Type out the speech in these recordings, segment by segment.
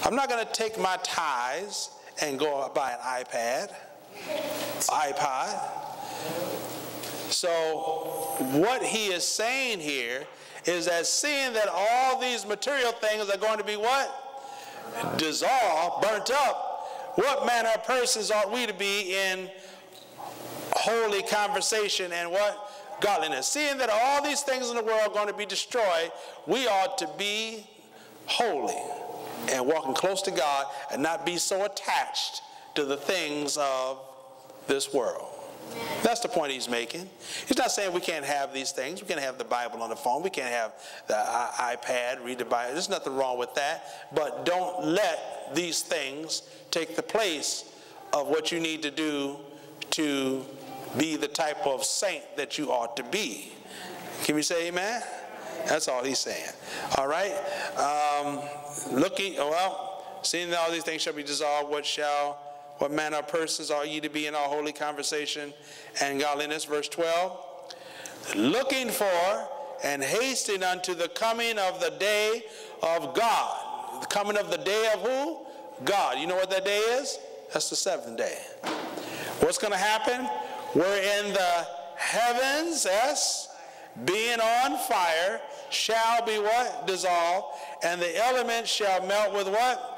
I'm not going to take my tithes and go buy an iPad, iPod. So what he is saying here is that seeing that all these material things are going to be what? Dissolved, burnt up. What manner of persons ought we to be in holy conversation and what? Godliness. Seeing that all these things in the world are going to be destroyed, we ought to be holy and walking close to God and not be so attached to the things of this world. That's the point he's making. He's not saying we can't have these things. We can't have the Bible on the phone. We can't have the iPad, read the Bible. There's nothing wrong with that. But don't let these things take the place of what you need to do to be the type of saint that you ought to be. Can we say amen? That's all he's saying. All right? Seeing that all these things shall be dissolved, what manner of persons are ye to be in all holy conversation and godliness? Verse 12. Looking for and hasting unto the coming of the day of God. The coming of the day of who? God. You know what that day is? That's the seventh day. What's going to happen? We're in the heavens, yes, being on fire, shall be what? Dissolved. And the elements shall melt with what?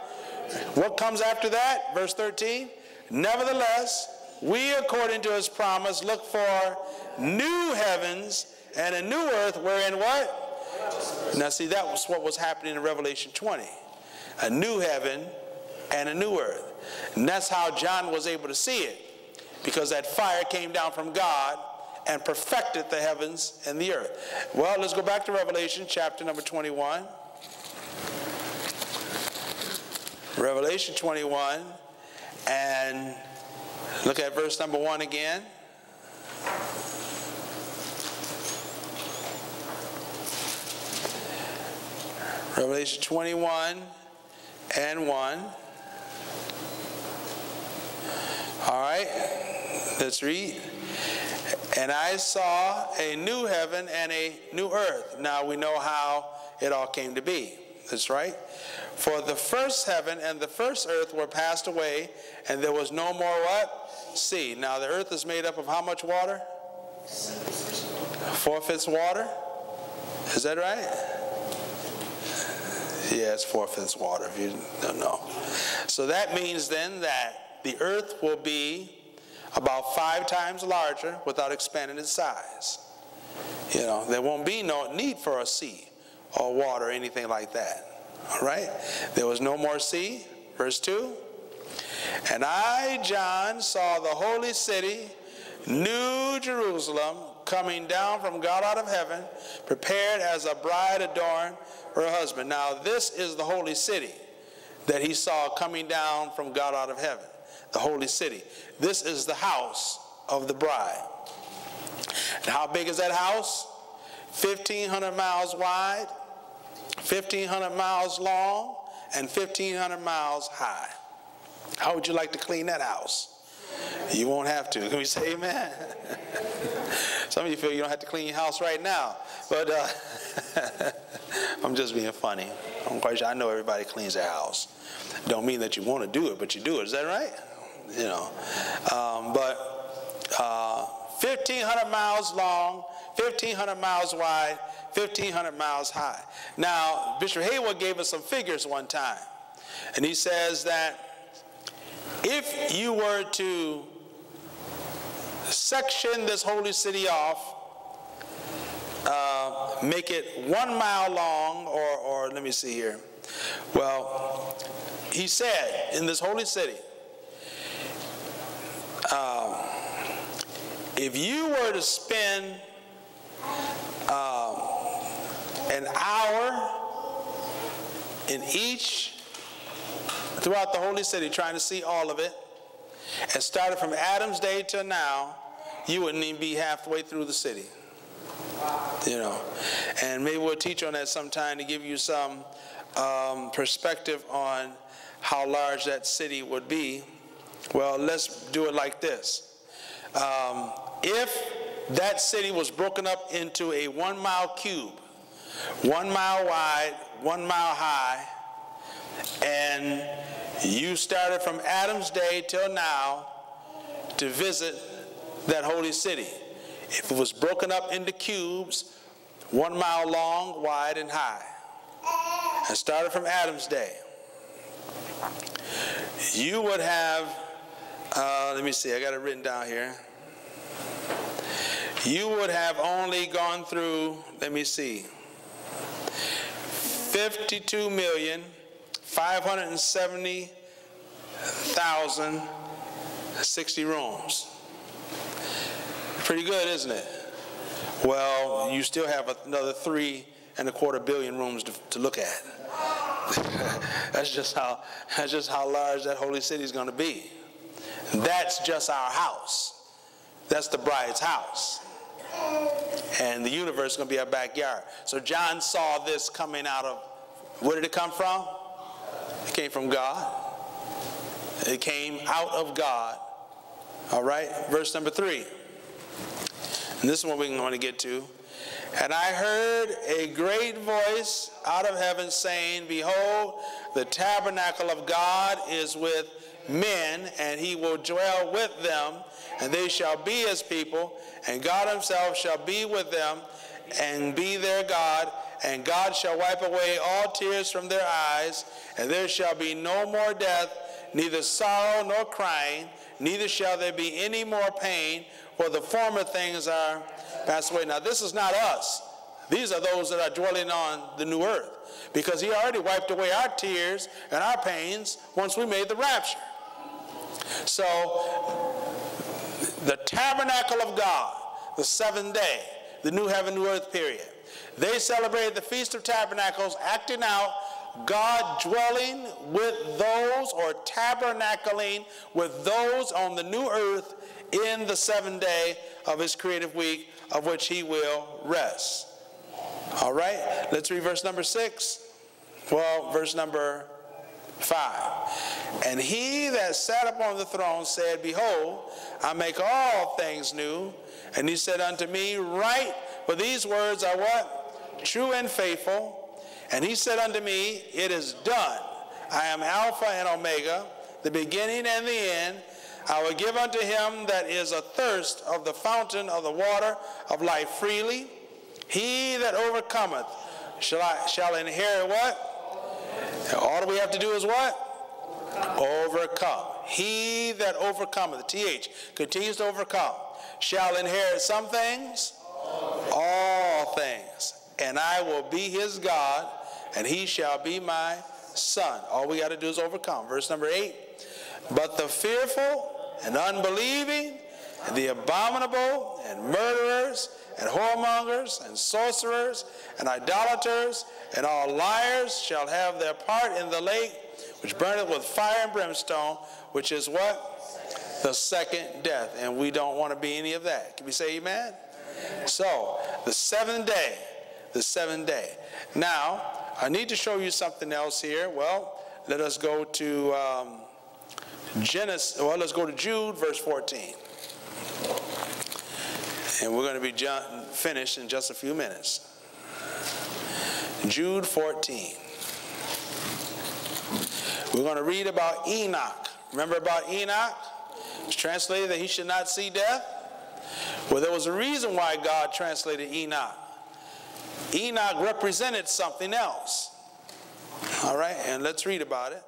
What comes after that? Verse 13. Nevertheless, we, according to his promise, look for new heavens and a new earth, wherein what? Now see, that was what was happening in Revelation 20. A new heaven and a new earth. And that's how John was able to see it, because that fire came down from God and perfected the heavens and the earth. Well, let's go back to Revelation chapter number 21. Revelation 21, and look at verse number 1 again. Revelation 21 and 1. All right, let's read. And I saw a new heaven and a new earth. Now we know how it all came to be. That's right. For the first heaven and the first earth were passed away, and there was no more what? Sea. Now the earth is made up of how much water? 4/5 water. Is that right? Yeah, it's 4/5 water, if you don't know. So that means then that the earth will be about 5 times larger without expanding its size. You know, there won't be no need for a sea or water or anything like that. All right? There was no more sea. Verse 2. And I, John, saw the holy city, New Jerusalem, coming down from God out of heaven, prepared as a bride adorned for her husband. Now this is the holy city that he saw coming down from God out of heaven. The holy city. This is the house of the bride. And how big is that house? 1,500 miles wide, 1,500 miles long, and 1,500 miles high. How would you like to clean that house? You won't have to. Can we say amen? Some of you feel you don't have to clean your house right now. But I'm just being funny. I'm quite sure I know everybody cleans their house. Don't mean that you want to do it, but you do it. Is that right? You know. 1,500 miles long, 1,500 miles wide, 1,500 miles high. Now, Bishop Hayward gave us some figures one time. And he says that if you were to section this holy city off, make it 1 mile long, or let me see here. Well, he said in this holy city, if you were to spend an hour in each throughout the holy city trying to see all of it, and started from Adam's day till now, you wouldn't even be halfway through the city. You know, and maybe we'll teach on that sometime to give you some perspective on how large that city would be. Well, let's do it like this. If that city was broken up into a 1 mile cube, 1 mile wide, 1 mile high, And you started from Adam's day till now to visit that holy city. If it was broken up into cubes, 1 mile long, wide, and high, and started from Adam's day, you would have, let me see, I got it written down here. You would have only gone through, let me see, 52,570,060 rooms. Pretty good, isn't it? Well, you still have another 3.25 billion rooms to look at. That's just how large that holy city is going to be. That's just our house. That's the bride's house. And the universe is going to be our backyard. So John saw this coming out of, where did it come from? It came from God. It came out of God. All right, verse number 3. And this is what we want to get to. And I heard a great voice out of heaven saying, behold, the tabernacle of God is with men, and he will dwell with them, and they shall be his people, and God himself shall be with them and be their God, and God shall wipe away all tears from their eyes, and there shall be no more death, neither sorrow nor crying, neither shall there be any more pain, for the former things are passed away. Now this is not us. These are those that are dwelling on the new earth, because he already wiped away our tears and our pains once we made the rapture. So the tabernacle of God, the 7th day, the new heaven, new earth period, they celebrated the Feast of Tabernacles, acting out God dwelling with those, or tabernacling with those on the new earth in the 7th day of his creative week, of which he will rest. All right, let's read verse number 6. Well, verse number 5. And he that sat upon the throne said, behold, I make all things new. And he said unto me, write, for these words are what? True and faithful. And he said unto me, it is done. I am Alpha and Omega, the beginning and the end. I will give unto him that is athirst of the fountain of the water of life freely. He that overcometh shall inherit what? All we have to do is what? Overcome. He that overcometh, TH, continues to overcome, shall inherit some things, all things. And I will be his God, and he shall be my son. All we got to do is overcome. Verse number 8. But the fearful and unbelieving, and the abominable, and murderers, and whoremongers, and sorcerers, and idolaters, and all liars shall have their part in the lake, which burneth with fire and brimstone, which is what? The second death. And we don't want to be any of that. Can we say amen? So, the 7th day. The 7th day. Now, I need to show you something else here. Well, let us go to let's go to Jude, verse 14. And we're going to be finished in just a few minutes. Jude 14. We're going to read about Enoch. Remember about Enoch? It's translated that he should not see death. Well, there was a reason why God translated Enoch. Enoch represented something else. All right, and let's read about it.